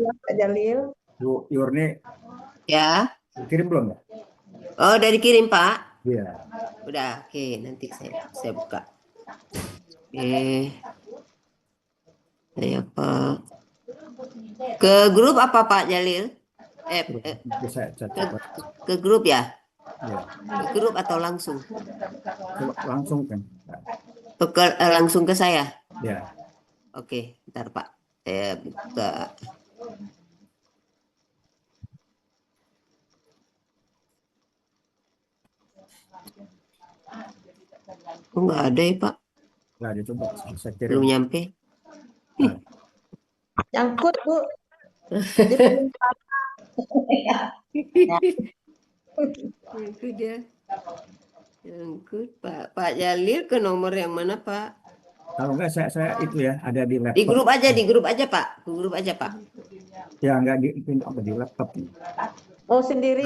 Ya, Pak Jalil. Bu Yurni Ya. kirim belum ya? Oh, udah dikirim, Pak. Iya. Udah, oke. Nanti saya buka. Saya Pak. Ke grup apa Pak Jalil? Bisa chat Ke grup ya? ya. Ke grup atau langsung? Langsung kan. Langsung ke saya. Ya. Oke, bentar Pak. Saya buka. Oh, nggak ada ya Pak? Nah, dicoba saya kirim. Belum nyampe. Nah. Nyangkut, Bu. Di Nyangkut dia. Nyangkut Pak Jalil ke nomor yang mana Pak? Kalau enggak saya itu ya ada di Di laptop. grup aja Pak. Di grup aja Pak. Ya enggak di laptop. Oh, sendiri.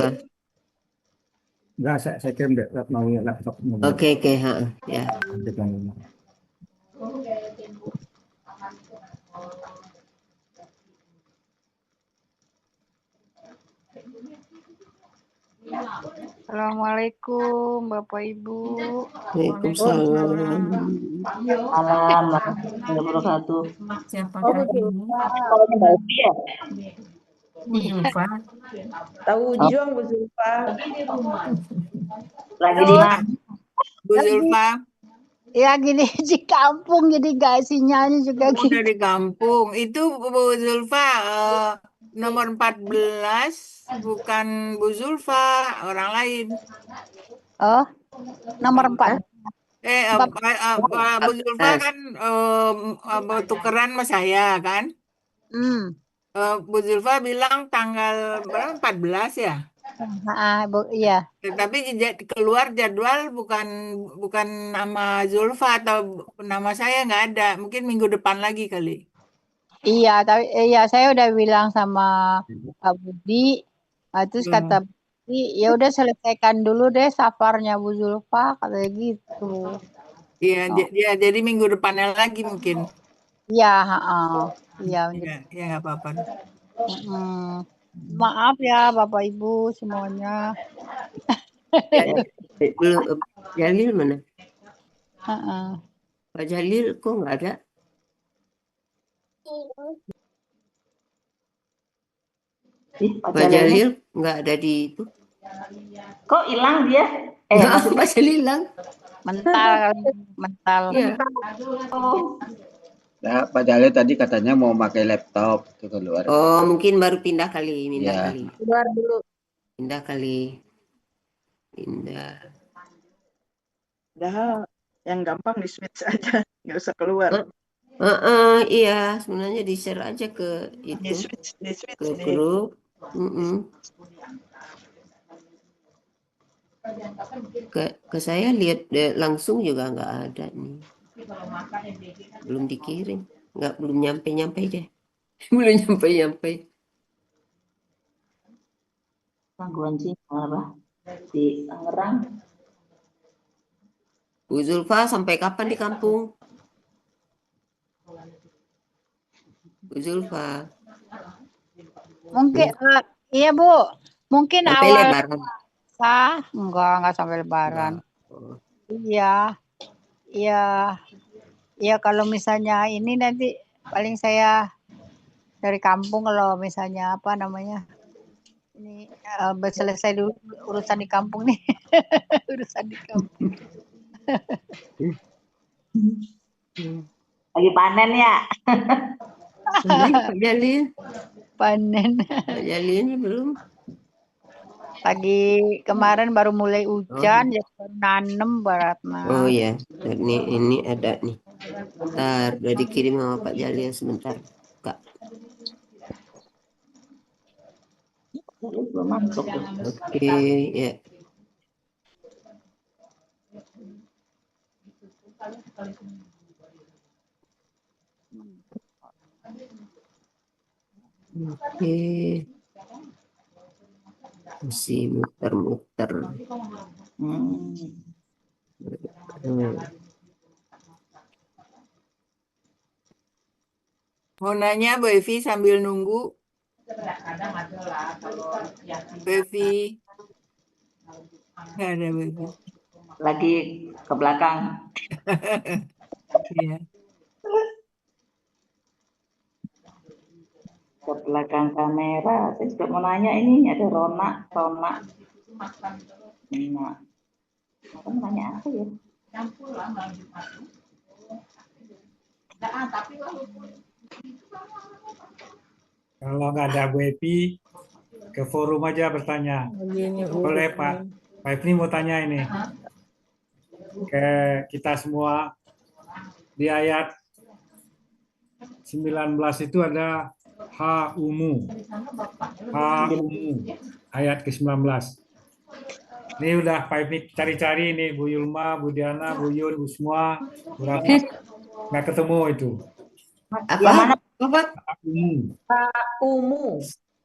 Enggak saya kirim deh mau laptop. Oke, ha, ya. Assalamualaikum Bapak Ibu. Waalaikumsalam. Malam, warahmatullahi wabarakatuh. Siapa Oh, Bu lagi? Zulfa. Bu Zulfa. Tahu Ujung, Bu Zulfa. Lagi di mana? Bu Zulfa. Ya gini di kampung jadi gak sinyalnya juga Udah gitu. di kampung. Itu Bu Zulfa nomor 14 bukan Bu Zulfa, orang lain. Oh, nomor 4. Bu Zulfa kan tukeran sama saya kan. Bu Zulfa bilang tanggal berapa? 14 ya? Iya. Tapi keluar jadwal bukan nama Zulfa atau nama saya nggak ada. Mungkin minggu depan lagi kali. Iya, tapi saya udah bilang sama Pak Budi. Terus kata Budi, ya udah selesaikan dulu deh safarnya Bu Zulfa katanya gitu. Iya, jadi minggu depannya lagi mungkin. Iya, iya. Ya nggak apa-apa. Maaf ya Bapak Ibu semuanya. Belum Jalil mana? Heeh. Pak Jalil kok nggak ada? Pak Jalil nggak ada di itu. Kok hilang dia? Pak Jalil hilang. Mental. Iya. Nah, Pak Jalil tadi katanya mau pakai laptop itu keluar. Oh, mungkin baru pindah kali, kali. Keluar dulu. Pindah kali. Pindah. Padahal yang gampang di switch aja, nggak usah keluar. Iya, sebenarnya di share aja ke itu, di switch ke grup. Ke saya lihat langsung juga nggak ada nih. Belum dikirim, belum nyampe deh. Belum nyampe. Gangguan sinyal apa? Di Tangerang. Bu Zulfa sampai kapan di kampung? Bu Zulfa. Mungkin iya Bu. Mungkin sampai awal Lebaran. Enggak sampai Lebaran. Iya. Iya kalau misalnya ini nanti paling saya dari kampung kalau misalnya apa namanya ini selesai dulu urusan di kampung nih. Urusan di kampung. Lagi panen ya? Pak Jalil. Panen. Pak Jalil belum. Pagi kemarin baru mulai hujan, jadi baru nanem baratna. Oh ya, ini ada nih. Bentar, udah dikirim sama Pak Jalil sebentar, Kak. Belum masuk. Oke, ya. Oke. Masih muter-muter. Mau nanya Bu Evi sambil nunggu. Bu Evi. Nggak ada Bu Evi. Lagi ke belakang. Iya. Ke belakang kamera. Saya juga mau nanya ini ada Rona. Nah, aku mau nanya apa ya? Kalau nggak ada Bu Epi, ke forum aja bertanya. Boleh Pak. Pak Epi mau tanya ini. Ke kita semua di ayat 19 itu ada ha-umu. Ha-umu. Ayat ke-19. Ini udah Pak Epi cari-cari nih Bu Yulma, Bu Diana, Bu Yun, Bu semua. Berapa? Nggak ketemu itu. Apa? Apa? Ha-umu. Umu.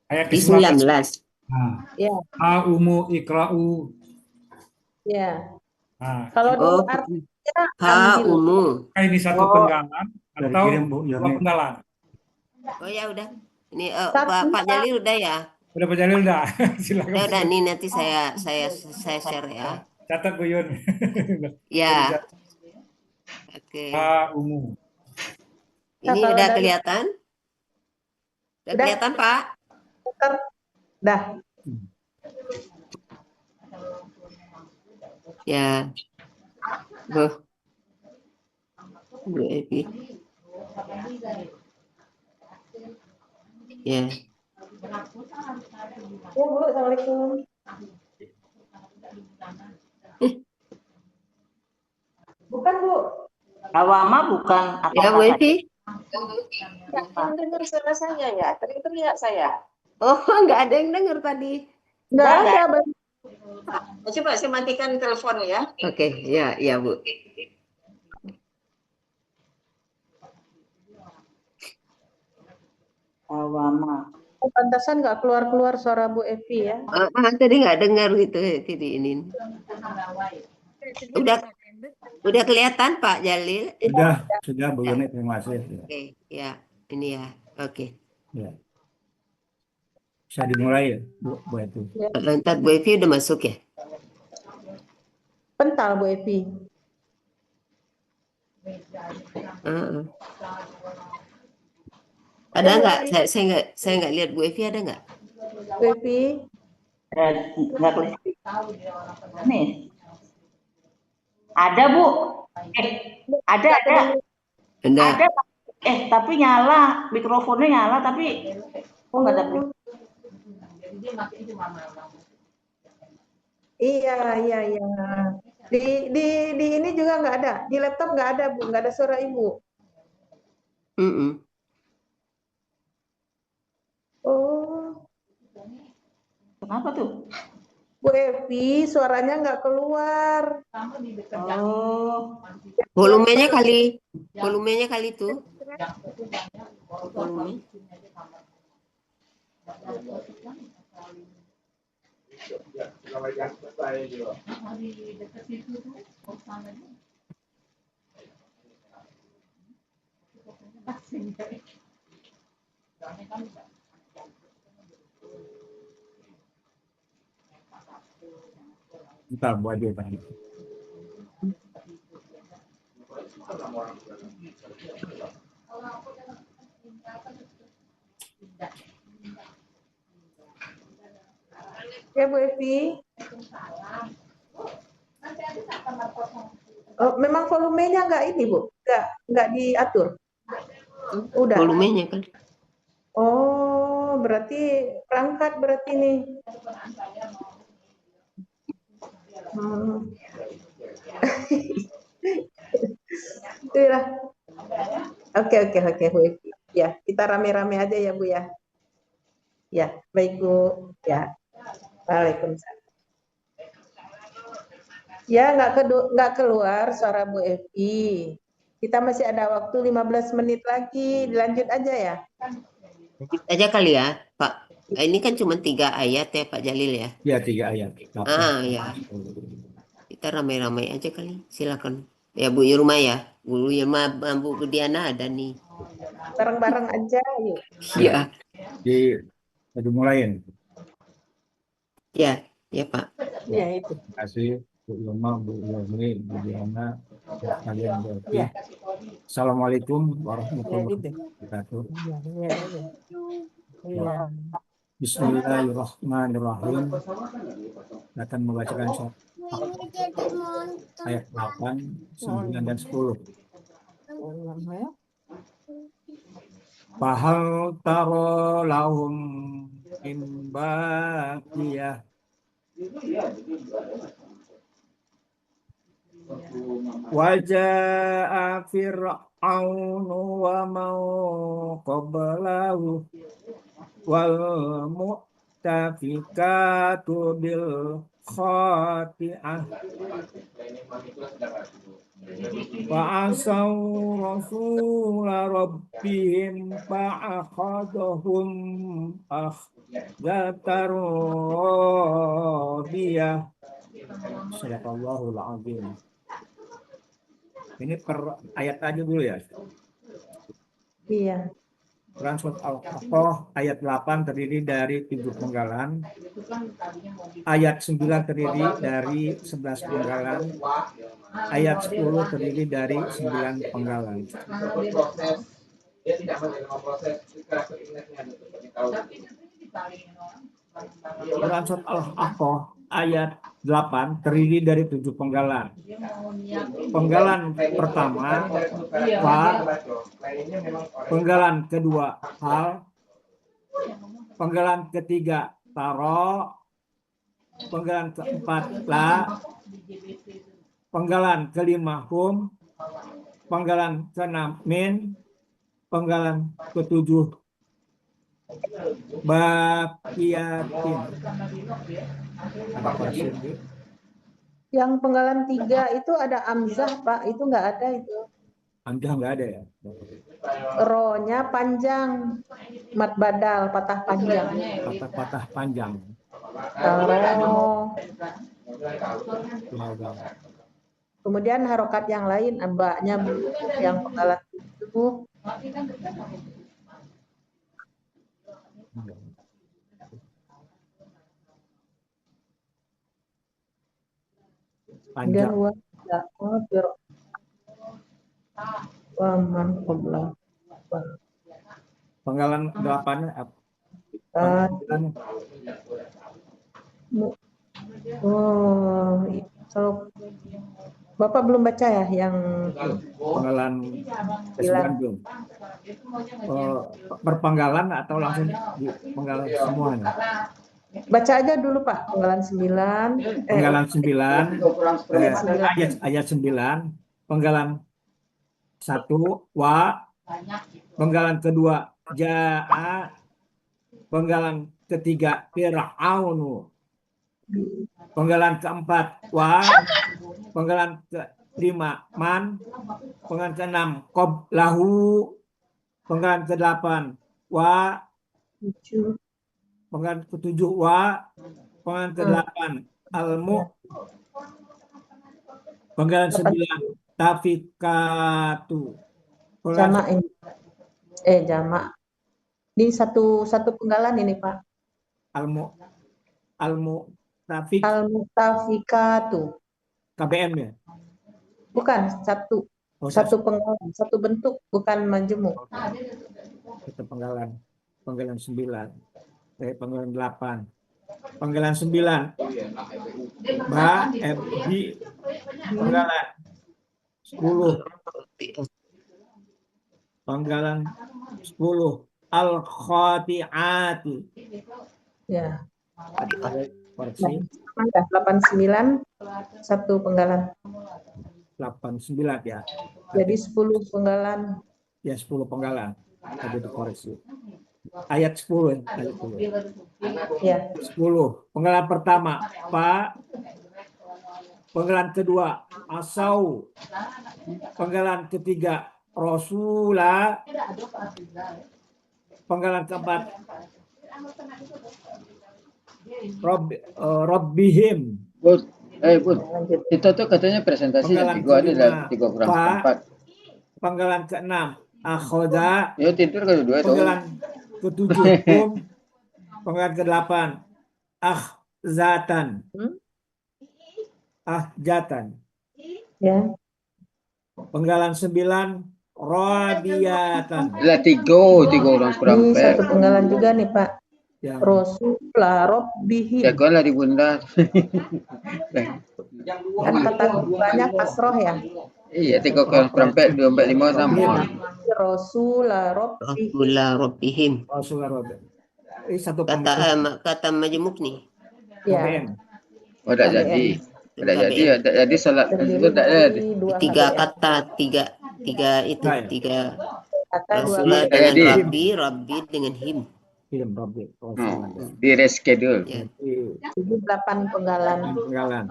Ayat Di ke-19. 19. Nah, Ya, ha-umu ikra'u. ya. Nah, Kalau Oh, dulu artinya ha ambil. umu. ini satu penggalan atau dua penggalan? Oh ya udah. Ini Satu. Pak Jalil udah ya. Udah Pak Jalil udah. Silakan. Udah nih nanti saya share ya. Catat Bu Yun. Ya. Oke. Ha-umu. Ini kalau udah dari- kelihatan? Udah Udah. kelihatan Pak? Dah. Ya. Bu Evi. Ya. Ya Bu, Assalamualaikum. Bukan Bu. Awama bukan apa Ya Bu Evi. Yang dengar suara saya ya, teriak saya. Oh, nggak ada yang dengar tadi. Nggak Nggak ada. Bang. Coba saya matikan telepon ya. Oke, ya, ya Bu. Awama. Pantasan nggak keluar-keluar suara Bu Evi ya. Tadi nggak dengar gitu tadi ini. Udah kelihatan Pak Jalil? Sudah Bu Yun, terima kasih. Oke, ya, ini ya. Oke. Ya. Bisa dimulai ya, Bu Epi. Ntar Bu Evi udah masuk ya? Pental Bu Evi. Ada nggak? Saya nggak lihat Bu Evi, ada nggak? Bu Evi. Nggak kelihatan. Nih. Ada Bu. Ada. Ada. Tapi nyala, mikrofonnya nyala tapi kok nggak ada. Iya. Di ini juga nggak ada. Di laptop nggak ada Bu, nggak ada suara Ibu. Oh. Kenapa tuh? Bu Evi, suaranya nggak keluar. Oh. Volumenya kali tuh. Volume. Bentar, Bu Adi tanya. Ya Bu Evi. Oh, memang volumenya nggak ini Bu, nggak diatur. Udah. Volumenya kan. Oh, berarti perangkat berarti nih. Itulah. Oke Bu Evi. Ya, kita rame-rame aja ya Bu ya. Ya, baik Bu. Ya. Waalaikumsalam. Ya, nggak keluar suara Bu Evi. Kita masih ada waktu 15 menit lagi. Dilanjut aja ya. Aja kali ya, Pak. Ini kan cuma 3 ayat ya, Pak Jalil ya. Ya, 3 ayat. Ya. Kita ramai-ramai aja kali. Silakan. Ya Bu Yulma ya. Bu Yulma, Bu Diana ada nih. Bareng-bareng aja, yuk. Ya, Dimulain. ya, ya Pak. Ya, itu. Terima kasih Bu Yulma, Bu Yulmi, Bu Diana, kalian berarti. Ya. Assalamualaikum warahmatullahi wabarakatuh. Iya. Bismillahirrahmanirrahim. Akan membacakan ayat 8, 9, dan 10. Fahal taro lahum min baqiyah. Waja'a fir'aunu wa man qablahu wal mu'tafikatu bil khati'ah wa asaw rasula rabbihim fa'akhadhum akhdatar radiyah. Sadaqallahul azim. Ini per ayat aja dulu ya. Iya. Quran Surat Al-A'raf ayat 8 terdiri dari 7 penggalan. Ayat 9 terdiri dari 11 penggalan. Ayat 10 terdiri dari 9 penggalan. Dia tidak menerima proses karakter internetnya. Quran Surat Al-A'raf ayat 8 terdiri dari 7 penggalan. Penggalan pertama fa, penggalan kedua hal, penggalan ketiga taro, penggalan keempat la, penggalan kelima hum, penggalan keenam min, penggalan ketujuh baqiyatin. Yang penggalan 3 itu ada amzah, Pak. Itu nggak ada itu. Amzah nggak ada ya? Ro-nya panjang. Mat badal, patah panjang. Patah panjang. Taro. Kemudian harokat yang lain, ambaknya yang penggalan itu. Panjang. Penggalan 8 kalau Bapak belum baca ya yang penggalan ke-9 belum? Perpenggalan atau langsung di penggalan semuanya? Baca aja dulu Pak, penggalan 9. Penggalan 9, ayat 9, penggalan 1 wa, penggalan kedua ja'a, penggalan ketiga fir'aunu, penggalan keempat wa, penggalan kelima man, penggalan keenam qablahu, penggalan ke-8 wa, penggalan ke-7 wa, penggalan ke-8 almu, penggalan 9 tafikatu. Jamak ini. Jamak. Di satu penggalan ini Pak. Al-Mutafikatu. KBM ya? Bukan, satu. Satu penggalan, satu bentuk, bukan majemuk. Itu penggalan 9. Penggalan 8. Penggalan 9. Bi. Penggalan 10. Penggalan 10. Al-Khati'ati. Ya. Koreksi. 89 satu penggalan. 89 ya. Jadi 10 penggalan. Ya 10 penggalan. Ada dikoreksi. Ayat 10. Ya. 10. Penggalan pertama fa. Penggalan kedua asau. Penggalan ketiga rasula. Penggalan keempat Rabbihim. Bud, itu tuh katanya presentasi yang 3 ada 3 kurang 4. Penggalan ke-6 Akhoda, Ya tidur kedua itu. penggalan ke-7 penggalan ke-8 akhzatan, ahjatan, Ya. penggalan 9 radiatan. Lah tiga orang Ini seperempat. satu penggalan juga nih Pak. Yang Rasulullah Rabbihim. Jagoan lah di bunda. Kan kata banyak kasroh ya. Iya, 3 orang seperempat, 2, 4, 5 sama. Rasulullah Rabbihim. Rabbula Rabbihim. Rasulullah Rabbihim. Ini satu Kata kata majemuk nih. Ya. KBM. Oh, tak jadi. Tak jadi, tak jadi salat itu tak jadi. Tiga kata, tiga itu, Nah, ya. tiga. Kata dua Rasulullah kali. dengan Rabbi dengan him. Film Rabbi. Di reschedule. Ya. 8 penggalan. Penggalan.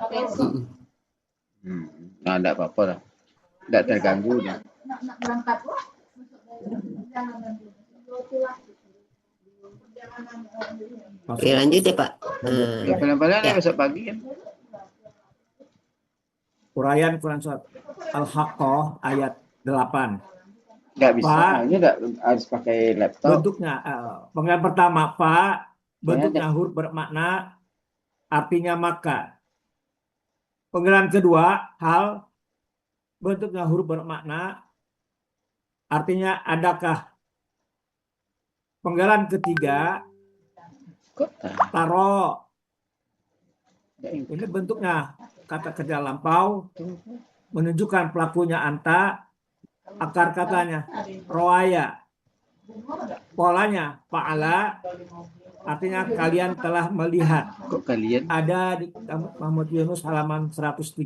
Nah, tak apa-apa lah. Tak terganggu dah. Oke, lanjut ya Pak. Pelan-pelan ya. Besok pagi kan. Uraian Quran surat Al-Haqqah ayat 8. Nggak bisa, Pak, ini nggak harus pakai laptop. Bentuknya, penggalan pertama Pak, bentuknya huruf bermakna, artinya maka. Penggalan kedua hal, bentuknya huruf bermakna, artinya adakah. Penggalan ketiga taro. Ini bentuknya kata kerja lampau, menunjukkan pelakunya anta, akar katanya roaya, polanya fa'ala, artinya kalian telah melihat. Kok kalian? Ada di Muhammad Yunus halaman 136.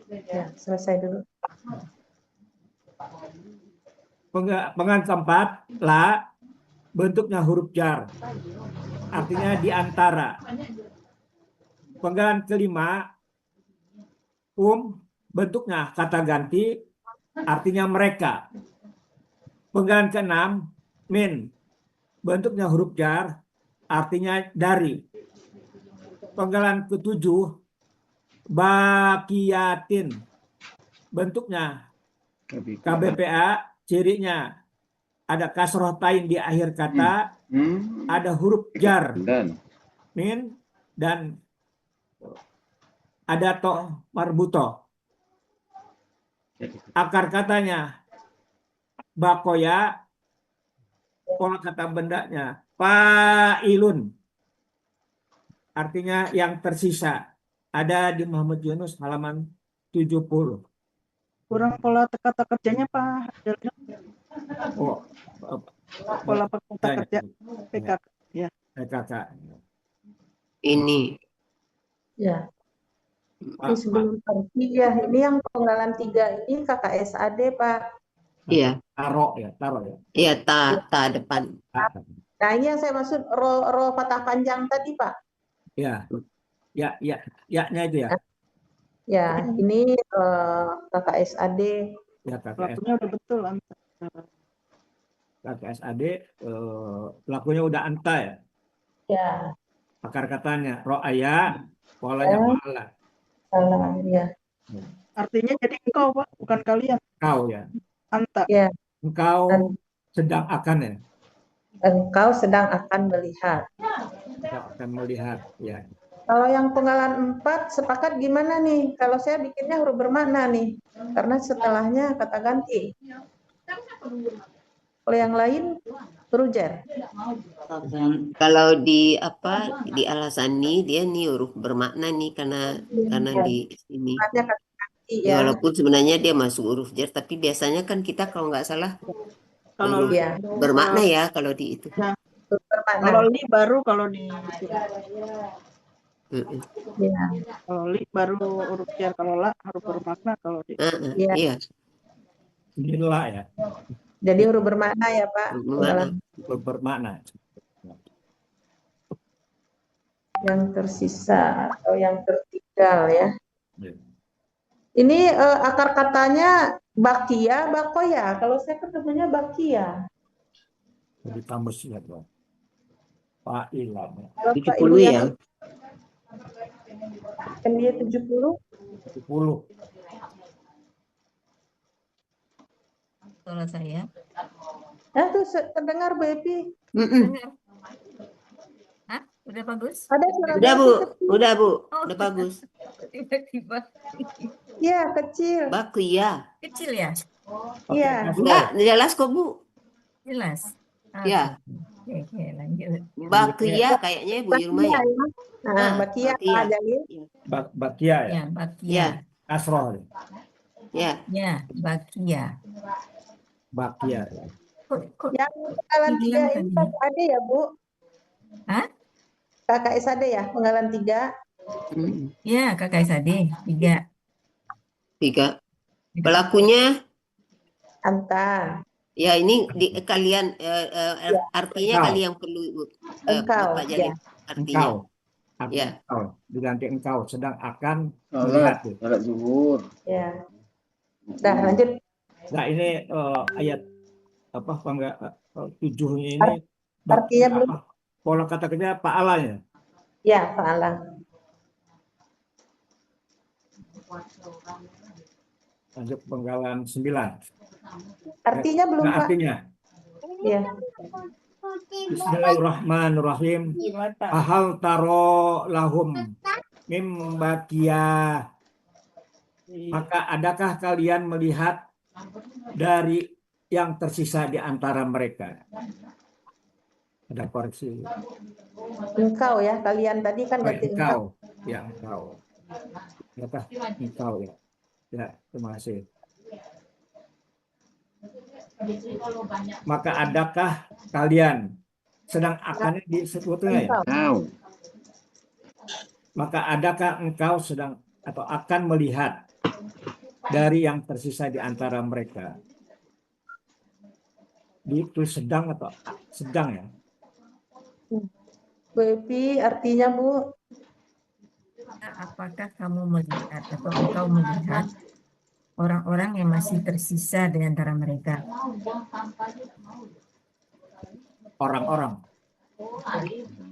Ya, selesai dulu. Penggalan keempat la, bentuknya huruf jar, artinya di antara. Penggalan kelima bentuknya kata ganti, artinya mereka. Penggalan keenam min, bentuknya huruf jar, artinya dari. Penggalan ketujuh bakiyatin, bentuknya KBPA, cirinya ada kasroh tain di akhir kata, ada huruf jar min, dan ada to marbuto. Akar katanya bakoya, pola kata bendanya fa'ilun, artinya yang tersisa. Ada di Muhammad Yunus halaman 70. Kurang pola kata kerjanya Pak. Oh, Pola kata kerja PKK. Ya. PKK. Ini. Ya. Ini sebelum pergi ya, ini yang penggalan 3 ini KKSAD Pak. Iya. Taro ya. Iya, ta depan. Nah ini yang saya maksud ro patah panjang tadi Pak. Ya. Ya-nya itu ya. Ya, ini KKSAD. Ya, KKSAD. Pelakunya udah betul KKSAD, pelakunya udah anta ya. Ya. Akar katanya ro'aya, polanya fa'ala. Ya. Artinya jadi engkau Pak, bukan kalian. Engkau ya. Anta. Ya. Engkau sedang akan ya. Engkau sedang akan melihat. Sedang akan melihat ya. Kalau yang penggalan 4 sepakat gimana nih? Kalau saya bikinnya huruf bermakna nih, karena setelahnya kata ganti. Kalau yang lain huruf jar. Kalau di Al-Hasani dia nih huruf bermakna nih karena di sini. Ya, walaupun sebenarnya dia masuk huruf jar, tapi biasanya kan kita kalau nggak salah Kalau bermakna ya kalau di itu. Ya. Kalau li baru kalau di Ya. Kalau li baru huruf jar, kalau la huruf bermakna kalau di. Iya. Inilah ya. Jadi huruf bermakna ya Pak. Bermakna. Yang tersisa atau yang tertinggal ya. Ini akar katanya bakia, bakoya. Kalau saya ketemunya bakia. Jadi kamus ya Pak. Fa'ilah. 70 ya. Kan dia 70. 70. suara saya. Tuh terdengar Bu Epi. Dengar. Hah? Udah bagus? Ada suara Udah Bu, kecil. udah Bu, Oh, udah bagus. tiba-tiba. Iya, kecil. Bakia. Kecil ya? Iya. Enggak, jelas kok Bu. Jelas. Ya. Oke, lanjut. Bakia kayaknya Bu Yulma ya. Bakia jadi. Bakia ya. Ya, Bakia. Ya. Asroh. Ya. Ya, Bakia. Bakia. Yang penggalan 3 ini kakak Ade ya Bu? Hah? Kakak SAD ya, penggalan 3? Ya, kakak SAD 3. Pelakunya? Anta. Ya, ini kalian artinya kali yang perlu Bapak jadi artinya. Ya. Engkau, diganti engkau sedang akan Sholat, melihat. sholat zuhur. Ya. Dah lanjut. Nah ini ayat apa 7 ini artinya belum. Pola kata kerja fa'alanya. Ya, fa'ala. Lanjut penggalan 9. Artinya belum Pak. Artinya. Ya. Bismillahirrahmanirrahim. Ahal taro lahum mim bakia. Maka adakah kalian melihat dari yang tersisa di antara mereka? Ada koreksi. Engkau ya, kalian tadi kan ganti engkau. Ya, engkau. Apakah engkau ya? Ya, terima kasih. Maka adakah kalian sedang akan disebutnya ya? Maka adakah engkau sedang atau akan melihat dari yang tersisa di antara mereka? Itu sedang atau sedang ya? Bu Epi, artinya Bu? Apakah kamu melihat atau engkau melihat orang-orang yang masih tersisa di antara mereka? Orang-orang.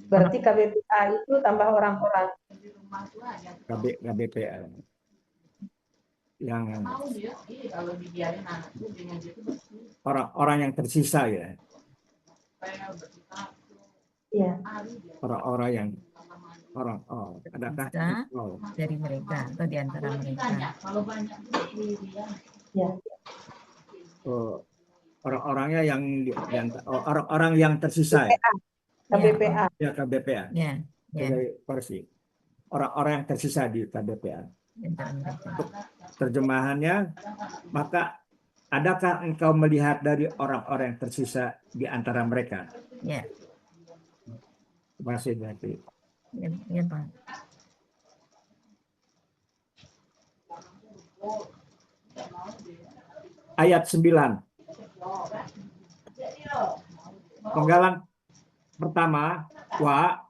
Berarti KBPA itu tambah orang-orang. KBPA. Yang orang-orang yang tersisa ya. Iya. Orang-orang yang adakah dari mereka atau di antara mereka? Ya. Orang-orangnya yang orang-orang yang tersisa ya. KBPA. Ya, KBPA. Ya. Versi. Orang-orang yang tersisa di KBPA. Terjemahannya, maka adakah engkau melihat dari orang-orang yang tersisa di antara mereka? Ya. Terima kasih berarti. Ya, Pak. Ayat 9. Penggalan pertama, wa,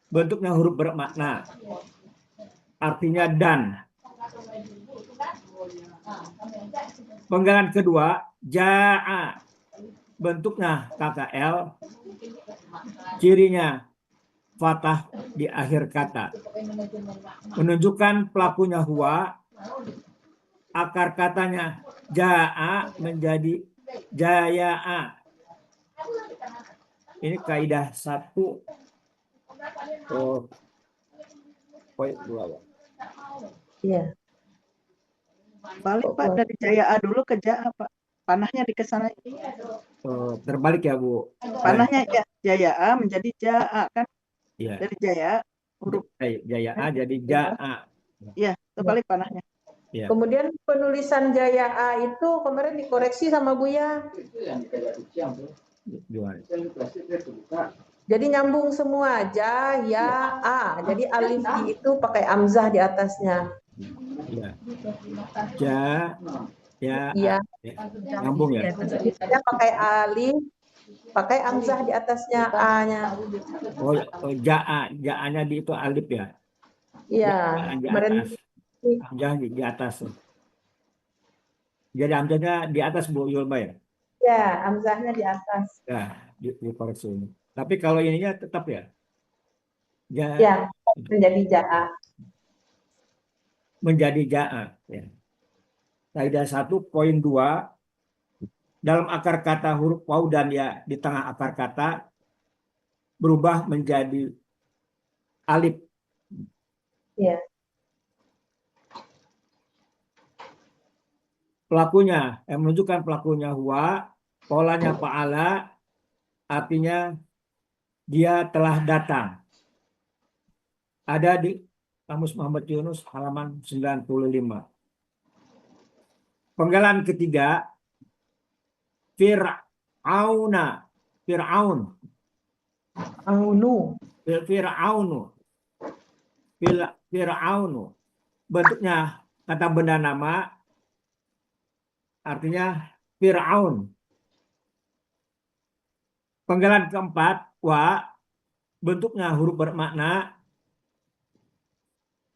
bentuknya huruf bermakna. Artinya dan. Penggalan kedua, ja'a, bentuknya KKL, cirinya fathah di akhir kata. Menunjukkan pelakunya huwa, akar katanya ja'a menjadi jaya'a. Ini kaidah 1. Poin 2. Iya. Balik Pak, dari Jaya A dulu ke Ja'a Pak. Panahnya di kesana. Terbalik ya Bu. Panahnya ya, Jaya A menjadi Ja'a kan? Iya. Dari Jaya huruf Jaya A jadi Ja'a. Iya, terbalik panahnya. Ya. Kemudian penulisan Jaya A itu kemarin dikoreksi sama Buya. Jadi nyambung semua, Jaya A. Jadi alif I itu pakai amzah di atasnya. Ya. Ya. Nyambung ya. Dia pakai alif, pakai amzah di atasnya A-nya. Oh, Ja'a-nya di itu alif ya. Iya, kemarin Hamzah di atas. Jadi hamzahnya di atas Bu Yulma ya? Ya, hamzahnya di atas. Ya, di koreksi ini. Tapi kalau ininya tetap ya? Ya, menjadi ja'a. Menjadi ja'a. Ya. Kaidah 1 poin 2. dalam akar kata huruf waw dan ya di tengah akar kata berubah menjadi alif. Ya. Pelakunya, yang menunjukkan pelakunya huwa, polanya fa'ala, artinya dia telah datang. Ada di Kamus Muhammad Yunus halaman 95. Penggalan ketiga, Fir'auna, Fir'aun, Fir'aunu. Bentuknya kata benda nama, artinya Fir'aun. Penggalan keempat, wa, bentuknya huruf bermakna,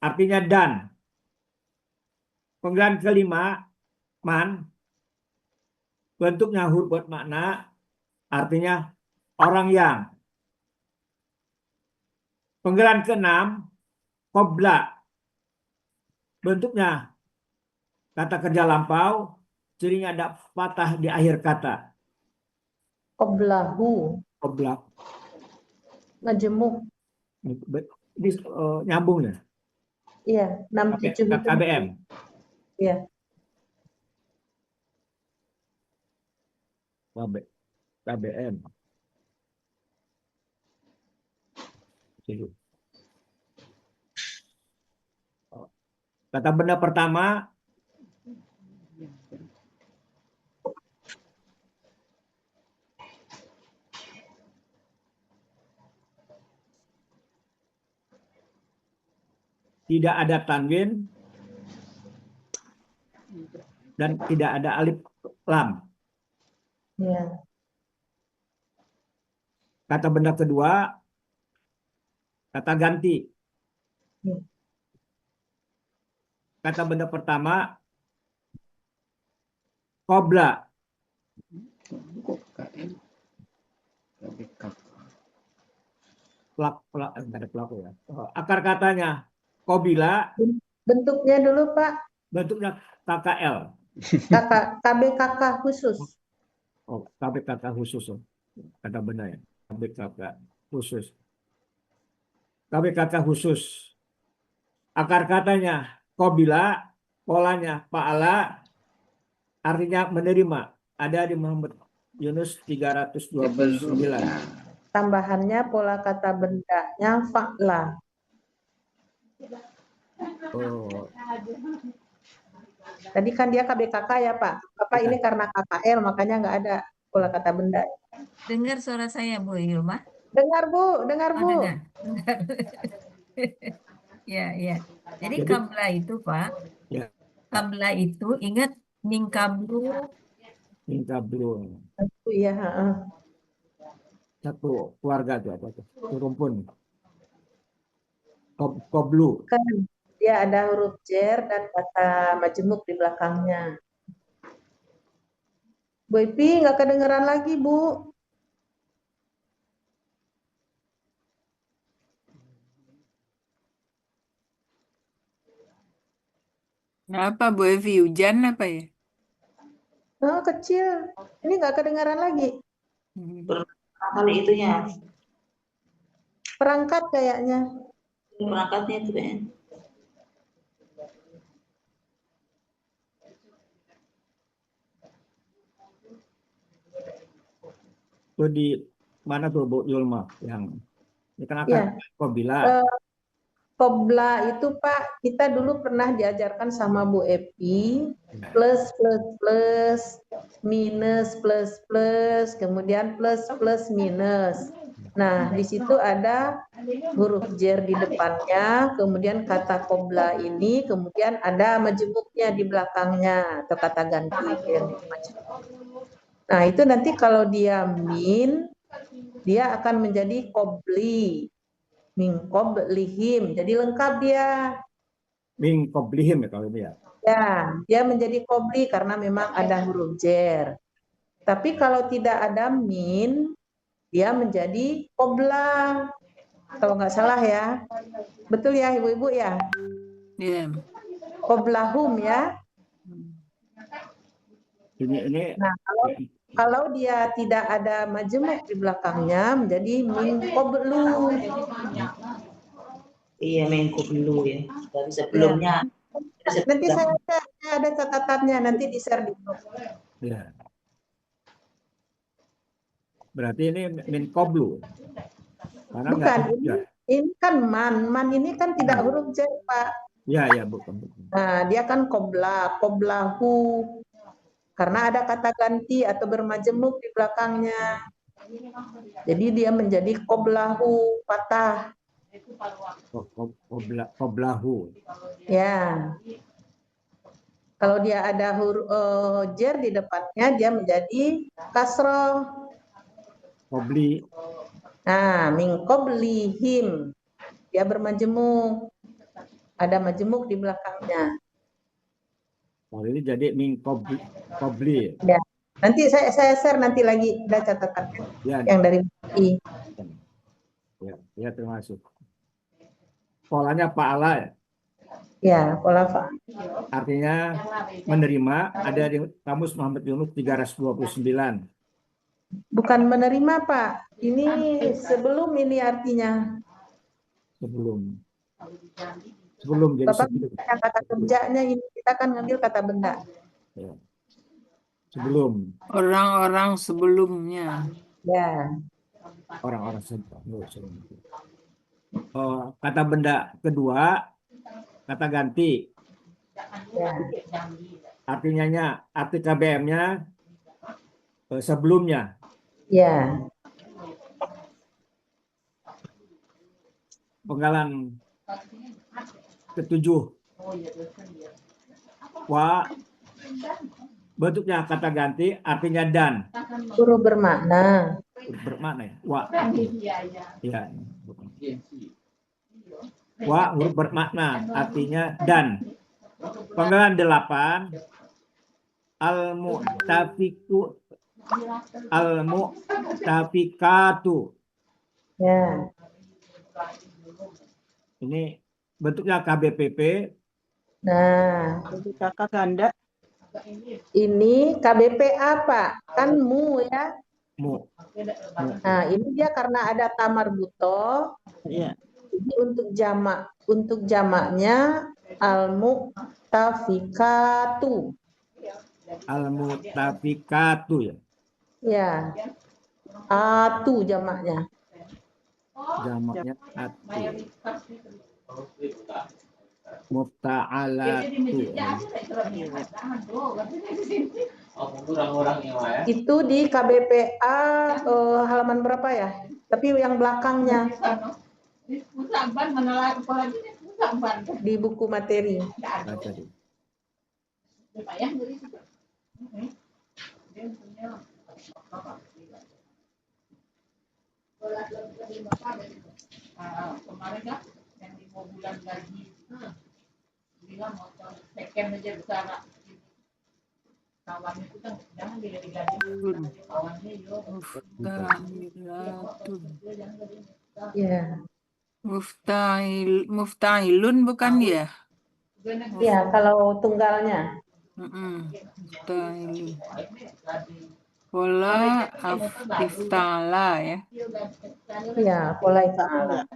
artinya dan. Penggalan kelima, man, bentuknya huruf bermakna, artinya orang yang. Penggalan keenam, qobla, bentuknya kata kerja lampau, cirinya ada patah di akhir kata. Qoblahu. Qobla. Majemuk. Ini nyambung ya? Iya, 67 itu. KBM. Iya. KBM. Kata benda pertama, tidak ada tanwin dan tidak ada alif lam. Ya. Kata benda kedua, kata ganti. Ya. Kata benda pertama, qobla. Pelaku ya. Akar katanya qobila. Bentuknya dulu Pak. Bentuknya KKL. KBKK khusus. Oh, KBKK khusus. Kata benda ya. KBKK khusus. KBKK khusus. Akar katanya qobila, polanya fa'ala, artinya menerima. Ada di Muhammad Yunus 329. Tambahannya pola kata bendanya fa'la. Oh. Tadi kan dia KBKK ya Pak. Bapak ini karena KKL makanya nggak ada pola kata benda. Dengar suara saya Bu Yulma? Dengar Bu, dengar Bu. Dengar. Ya, ya. Jadi kabla itu Pak, ya. Kabla itu ingat mingkablu. Mingkablu. Iya. Satu keluarga itu apa tuh? Rumpun. Qoblu. Kan dia ada huruf jer dan kata majemuk di belakangnya. Bu Ipi nggak kedengeran lagi Bu. Apa Bu Evi, hujan apa ya? Oh, kecil. Ini nggak kedengaran lagi. Kali itunya. Perangkat kayaknya. Perangkatnya itu kayaknya. Itu di mana tuh Bu Yulma yang dikenakan qobila? Qobla itu Pak, kita dulu pernah diajarkan sama Bu Epi, plus, minus, plus, kemudian plus, minus. Nah, di situ ada huruf jer di depannya, kemudian kata qobla ini, kemudian ada majemuknya di belakangnya, atau kata ganti yang majemuk. Nah, itu nanti kalau dia min, dia akan menjadi qobli. Min qoblihim, jadi lengkap dia. Min qoblihim ya kalau ini ya. Ya, dia menjadi qobli karena memang ada huruf jer. Tapi kalau tidak ada min, dia menjadi qobla. Kalau nggak salah ya. Betul ya Ibu-ibu ya? Iya. Qoblahum ya. Ini Nah, kalau dia tidak ada majemuk di belakangnya menjadi min qablu. Iya, min qablu ya. Dari sebelumnya. Nanti saya ada catatannya, nanti di-share di grup. Ya. Berarti ini min qablu. Karena Bukan, enggak ini kan man ini kan tidak huruf jar, Pak. Ya, bukan. Nah, dia kan qoblahu. Karena ada kata ganti atau bermajemuk di belakangnya. Jadi dia menjadi qoblahu, patah. Qoblahu. Ya. Kalau dia ada huruf jar di depannya, dia menjadi kasroh. Qobli. Nah, min qablihim. Dia bermajemuk. Ada majemuk di belakangnya. Oh, ini jadi min qabli. Ya. Nanti saya share nanti lagi ada catatannya yang dari I. Ya, termasuk. Polanya fa'ala ya? Ya, pola fa. Artinya menerima, ada di Kamus Muhammad Yunus 329. Bukan menerima, Pak. Ini sebelum ini artinya. Sebelum jadi Bapak sebelum. kata kerjanya ini kita kan ngambil kata benda. Ya. Sebelum. Orang-orang sebelumnya. Ya. Orang-orang sebelum. Kata benda kedua, kata ganti. Ya. Arti KBM-nya sebelumnya. Ya. Penggalan ketujuh. Wa, bentuknya kata ganti, artinya dan. Huruf bermakna. Bermakna ya. Wa. Ya. Wa huruf bermakna, artinya dan. Penggalan 8. Al-mu'tafikatu. Ya. Ini bentuknya KBPP. Nah, kakak ganda. Ini KBP apa? Kan mu ya. Mu. Nah, ini dia karena ada tamar buto. Iya. Jadi untuk jamaknya al-mu'tafikatu. Al-mu'tafikatu ya. Ya. Atu jamaknya. Jamaknya atu. Mufta'alatu. Itu di KBPA halaman berapa ya? Tapi yang belakangnya. Di buku materi. Kemarin kan yang 5 bulan gaji bilang motor second aja besar kawannya itu kan jangan digaji kawannya Ya. Muftailun bukan ya? Ya, kalau tunggalnya. Muftailun. Pola iftala ya. Ya, pola iftala.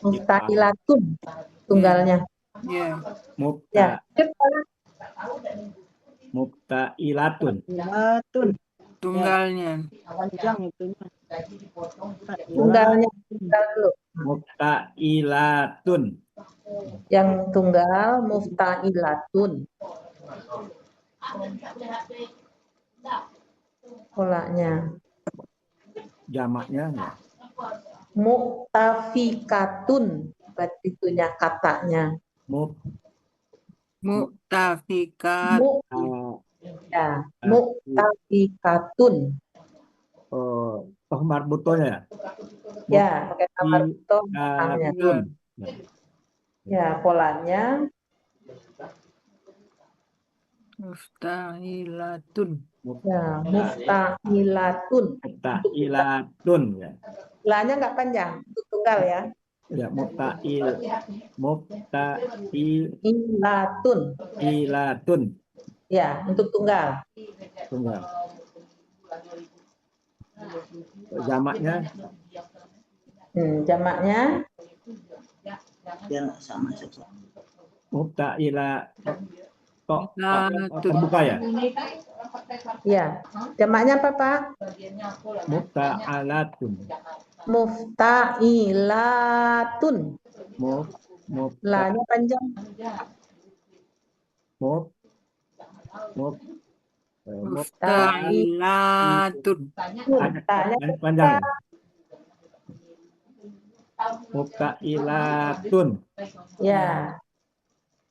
Muftailatun tunggalnya. Ya. Muftailatun. Tunggalnya. Panjang itunya. Tunggalnya dulu. Muftailatun. Yang tunggal muftailatun. Polanya. Jamaknya mu'tafikatun, berarti itunya katanya. Mu'tafikat. Ya, mu'tafikatun. Toh marbutonya. Ya, pakai tamar buto belakangnya. Ya, polanya. Muftailatun. Ya, muftailatun. Muftailatun ya. Ilahnya nggak panjang, untuk tunggal ya. Ya, muftailatun. Ilatun. Ilatun. Ya, untuk tunggal. Tunggal. Jamaknya? Jamaknya? Ya, sama. Mubta'ila terbuka ya? Ya. Jamaknya apa, Pak? Mubta'alatun. Mufta'ilatun. La-nya panjang. Mufta'ilatun. Panjang ya? Mubta'ilatun. Ya.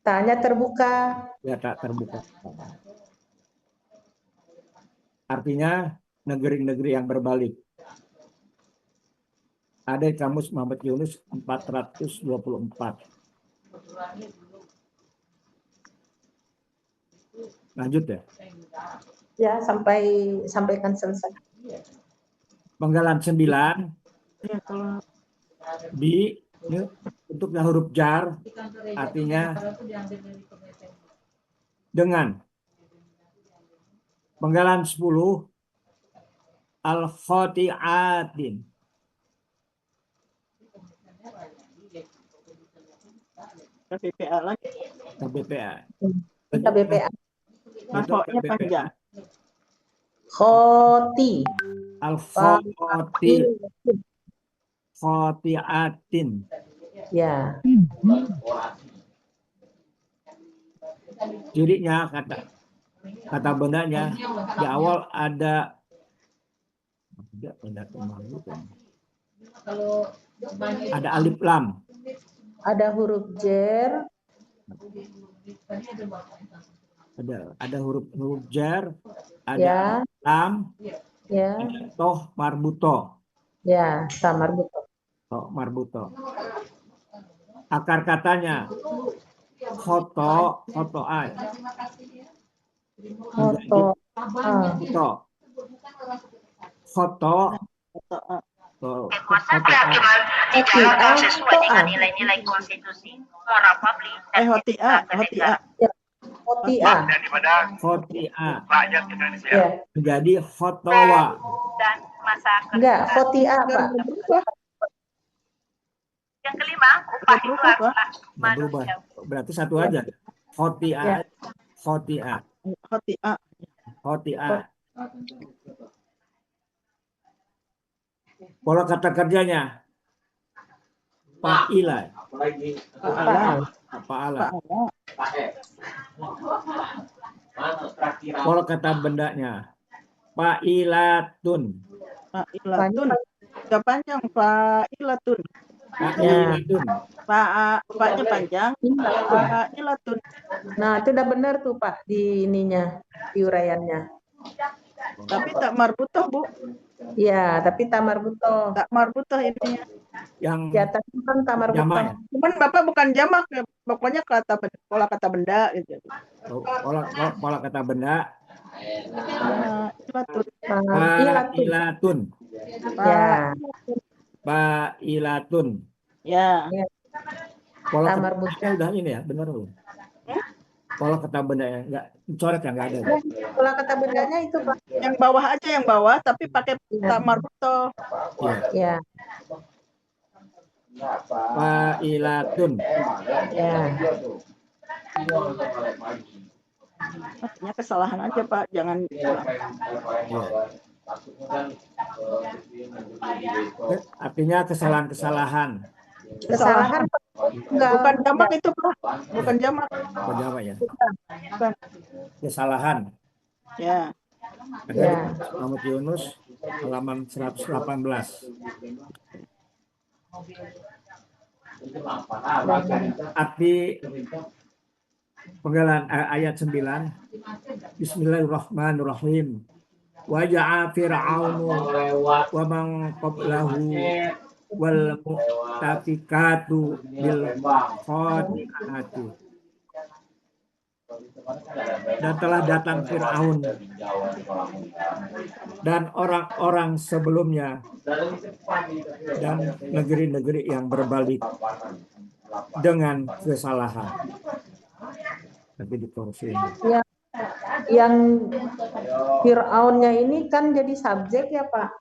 Ta-nya terbuka. Ya, tak terbuka. Artinya negeri-negeri yang berbalik. Ada di kamus Muhammad Yunus 424. Lanjut ya. Ya, sampaikan selesai. Penggalan 9. Bi untuk huruf jar artinya dengan. Penggalan 10 al-khati'atin. KBPA lagi. KBPA. KBPA. Mahoknya panjang. Khoti. Al-khoti. Khotiatin. Ya. Cirinya kata bendanya di awal ada alif lam. Ada huruf jer. Ada huruf jar, ada lam, ya, toh marbuto. Ya, ta marbuto. Toh marbuto. Akar katanya khoto, khoto'at. Khoto. Khoto. Dijalankan sesuai dengan nilai-nilai konstitusi Khoti'a. Menjadi khotowa. Enggak, khoti'a, Pak. Yang kelima, upah itu adalah berubah. Berarti satu aja. Khoti'a. Khoti'a. Khoti'a. Khoti'a. Pola kata kerjanya fa'ila. Fa'ala. Pola kata bendanya fa'ilatun. Fa'ilatun. Gak panjang fa'ilatun. Fa'ilatun. Fa'nya panjang. Fa'ilatun. Nah, itu udah benar tuh, Pak, di ininya, di uraiannya. Tapi tak marbutoh, Bu. Iya, tapi tak marbutoh. Tak marbutoh ininya. Yang di atas kan tak marbutoh. Ya? Cuman Bapak bukan jamak, pokoknya pola kata benda gitu. Pola kata benda. Fa'ilatun. Ya. Fa'ilatun. Ya. Pola kata benda udah ini ya, benar belum? Pola kata bendanya enggak coret ya, enggak ada. Pola kata bendanya itu, Pak. Yang bawah aja, yang bawah tapi pakai tak marbutoh. Ya. Fa'ilatun. Ya. Artinya kesalahan aja, Pak, jangan Artinya kesalahan-kesalahan. Kesalahan. Bukan jamak itu, Pak. Bukan jamak. Bukan jamak ya. Bukan. Kesalahan. Ya. Ada Muhammad Yunus halaman 118. Arti penggalan ayat 9. Bismillahirrahmanirrahim. Wa ja'a fir'aunu wa man qablahu wal mu'tafikatu bil khati'ati. Dan telah datang Fir'aun dan orang-orang sebelumnya dan negeri-negeri yang berbalik dengan kesalahan. Tapi di porsi ini. Ya, Yang Fir'aunnya ini kan jadi subjek ya Pak?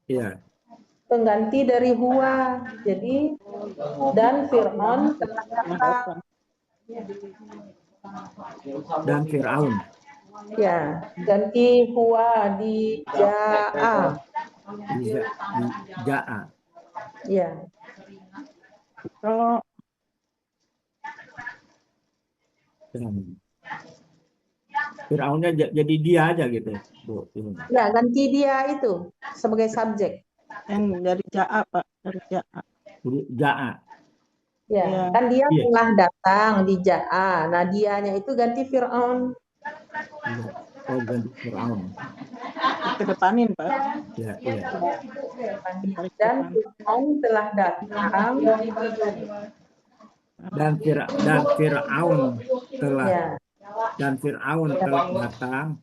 Iya. Pengganti dari huwa. Jadi dan Fir'aun telah datang. Dan Fir'aun. Ya, ganti huwa di ja'a. Di ja'a. Ya. Kalau Fir'aunnya jadi dia aja gitu, Bu. Ya, ganti dia itu sebagai subjek. yang dari ja'a Pak, dari ja'a. Jadi ja'a. Ya, Iya. kan dia Iya. telah datang di ja'a. Nah, dianya itu ganti Fir'aun. Oh, ganti Fir'aun. Kedepanin Pak. Ya, iya. Dan Fir'aun telah datang. Dan Fir'aun telah Ya. dan Fir'aun telah datang.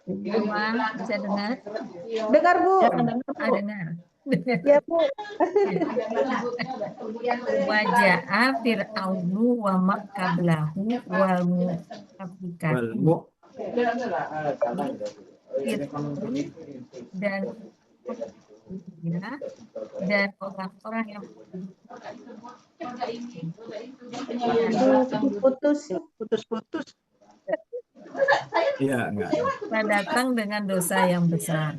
Bang, bisa dengar? Dengar Bu. Dengar. Ya Bu. Waja'a Fir'aunu wa maqablahu wal mu'afikatu dan orang-orang yang putus. Iya, enggak. datang dengan dosa yang besar.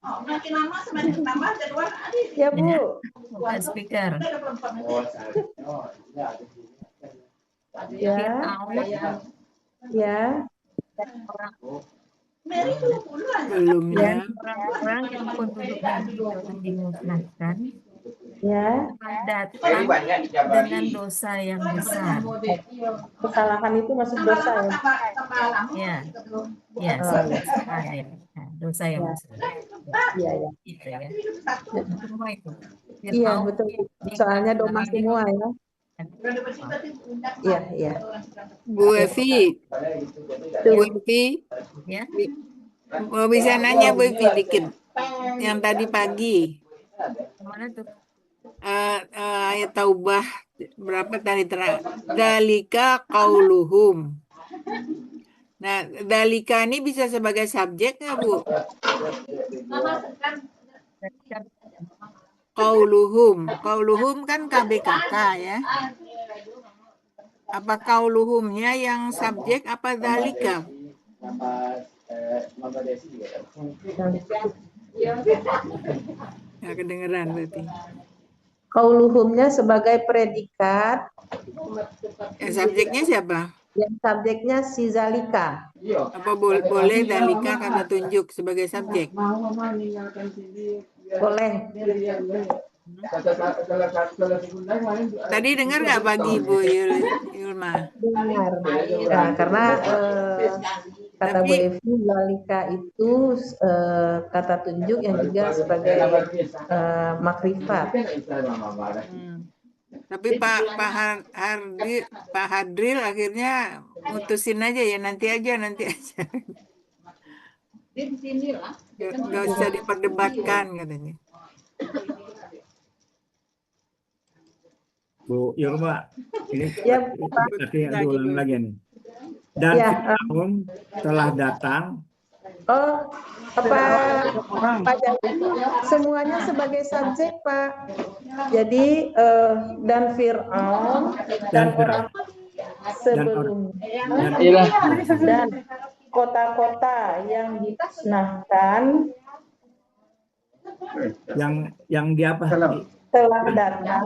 Makin lama semakin tambah jadwal. Ya Bu. Bukan speaker. Ya. Ya. Belum ya. Orang-orang yang penduduknya dimusnahkan Ya. datang dengan dosa yang besar. Kesalahan itu masuk dosa ya? Ya, dosa yang besar. Iya, ya. Gitu ya. Semua itu. Iya, betul. Soalnya doma semua ya. Iya, iya. Bu Evi, Ya. mau bisa nanya Bu Evi dikit. Yang tadi pagi. Kemana tuh? Ayat Taubah berapa tadi terakhir? Dalika qauluhum. Nah, dalika ini bisa sebagai subjek nggak Bu? Qauluhum kan KBKK ya. Apa qauluhumnya yang subjek apa dalika? Nggak kedengeran berarti. Qauluhumnya sebagai predikat. Yang subjeknya siapa? Yang subjeknya si zalika. Apa boleh dalika kata tunjuk sebagai subjek? Boleh. Tadi dengar nggak pagi Bu Yulma? Dengar. Nah, karena kata Bu Evi, zalika itu kata tunjuk yang juga sebagai makrifat. Tapi Pak Hadril akhirnya mutusin aja ya nanti aja. Nggak usah diperdebatkan katanya. Bu Yulma, ini Ya, diulang lagi nih. Dan ya, Fir'aun telah datang. Oh, Pak Jawa, semuanya sebagai subjek Pak. Jadi dan Fir'aun dan orang sebelumnya dan kota-kota yang dimusnahkan yang di apa? Telah datang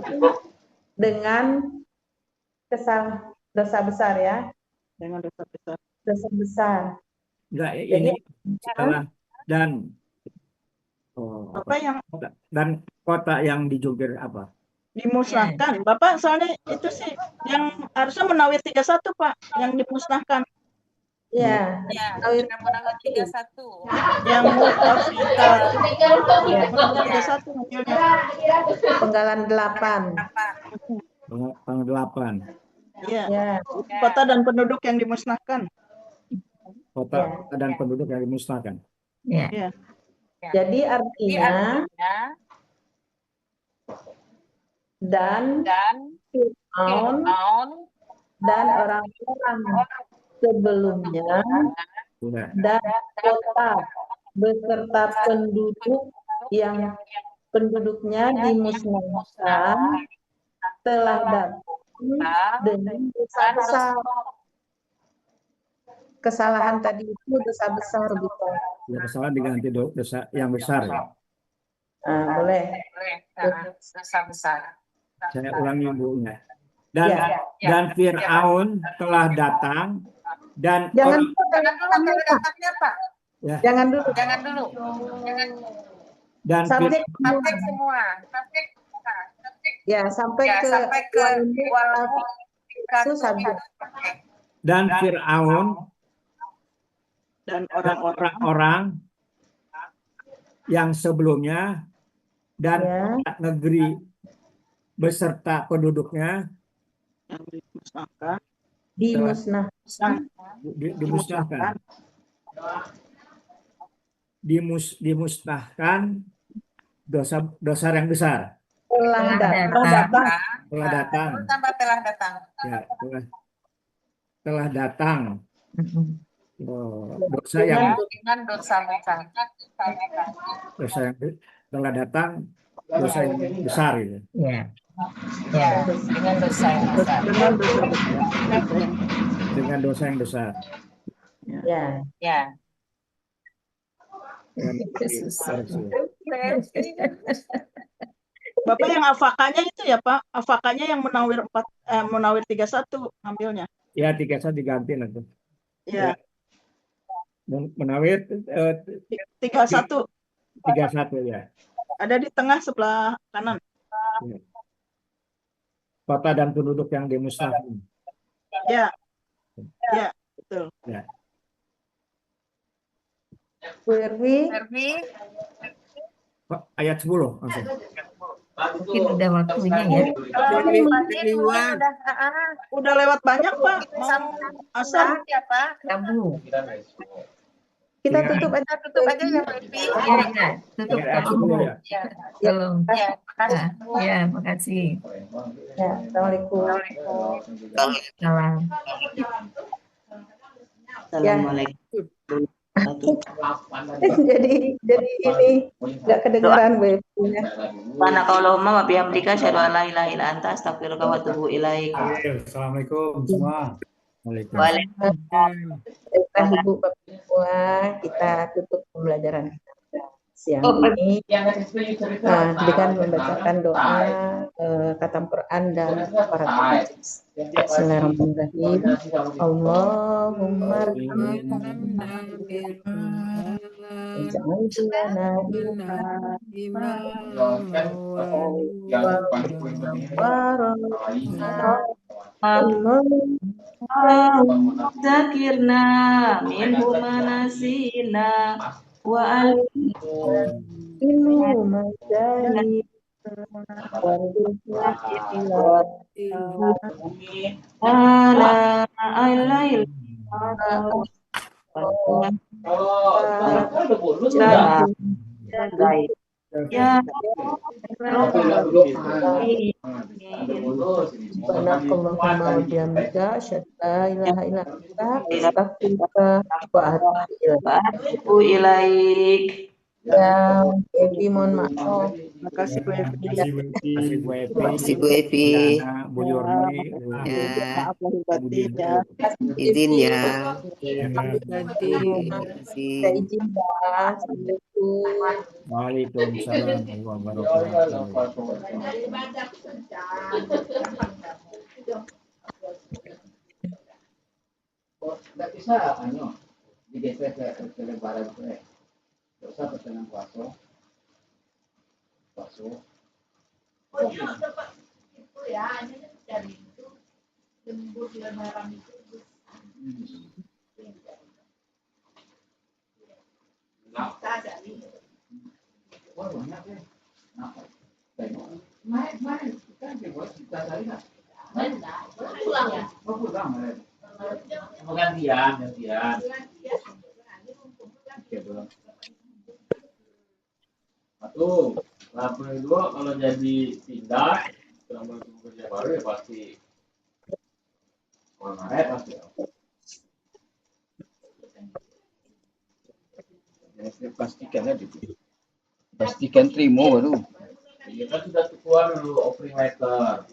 dengan dosa besar ya. Dengan dosa besar. Dosa besar. Enggak, ini setelah dan dan kota yang dijungkir apa? Dimusnahkan. Bapak soalnya itu sih yang harusnya Munawir 31 Pak, yang dimusnahkan. Ya, Munawir 31. Yang Munawir 31 modelnya. Penggalan 8. Penggalan 8. Iya. Kota dan penduduk yang dimusnahkan. Kota dan penduduk yang dimusnahkan. Iya. Jadi artinya dan Fir'aun dan orang-orang sebelumnya dan kota beserta penduduk yang penduduknya dimusnahkan telah datang dengan dosa besar. Kesalahan tadi itu dosa besar, bukan? Ya, kesalahan diganti dosa yang besar ya. Boleh. Dosa besar. Saya ulangi bukunya. Dan Fir'aun telah datang dan jangan orang, jangan dulu. Dan subjek semua. Ya, sampai ke itu subjek. Dan Fir'aun dan orang-orang yang sebelumnya dan negeri beserta penduduknya dimusnahkan dosa yang besar. Telah datang. Ya, telah datang. Dosa yang telah datang dosa yang besar gitu. Ya, dengan dosa yang besar. Dengan dosa yang besar. Ya. Bapak yang afakanya itu ya Pak, afakanya yang Munawir 31 ambilnya. Ya, 31 diganti nanti. Ya. Munawir 31 ya. Ada di tengah sebelah kanan. Ya. Kota dan penduduk yang dimusnahkan. Ya. Ya, betul. Ya. Ayat 10 langsung. Mungkin udah waktunya ya. Udah lewat banyak Pak. Mau asar ya Pak. Kita tutup aja ya Pak. Iya, tutup dulu. Tolong. Ya, makasih. Ya, assalamualaikum. Salam. Assalamualaikum. jadi ini nggak kedengaran webnya. Subhanakallahumma wa bihamdika asyhadu an la ilaha illa anta astaghfiruka wa atubu ilaik. Assalamualaikum semua. Waalaikumsalam. Ibu Bapak semua, kita tutup pembelajaran siang ini dengan membacakan doa khatam Quran dan para tahajud. Bismillahirrahmanirrahim. Allahumma zakirna minhu manasina wa ilmu majani ya Subhanakallahumma wa bihamdika asyhadu an la ilaha illa anta astaghfiruka wa atubu ilaik. Ya, Evi mohon maaf. Makasih Bu Evi. Makasih Bu Evi. Bu Yurni. Ya. Maaf lahir batin ya. Izin ya. Saya izin ya. Assalamualaikum. Waalaikumsalam warahmatullahi wabarakatuh. Nggak bisa digeser ke lebaran itu. Dosa pertengahan puasa. Oh iya, dapat itu ya, ini dari itu lembut lebaran itu. Kita dari. Wah banyak ya. Nah, main kan dibuat kita dari nggak? Main pulang ya? Oh pulang main. Gantian. Satu, laporan kedua kalau jadi pindah, kerja baru ya pasti Pastikan aja. Pastikan terima baru. Iya kan sudah keluar dulu offering letter.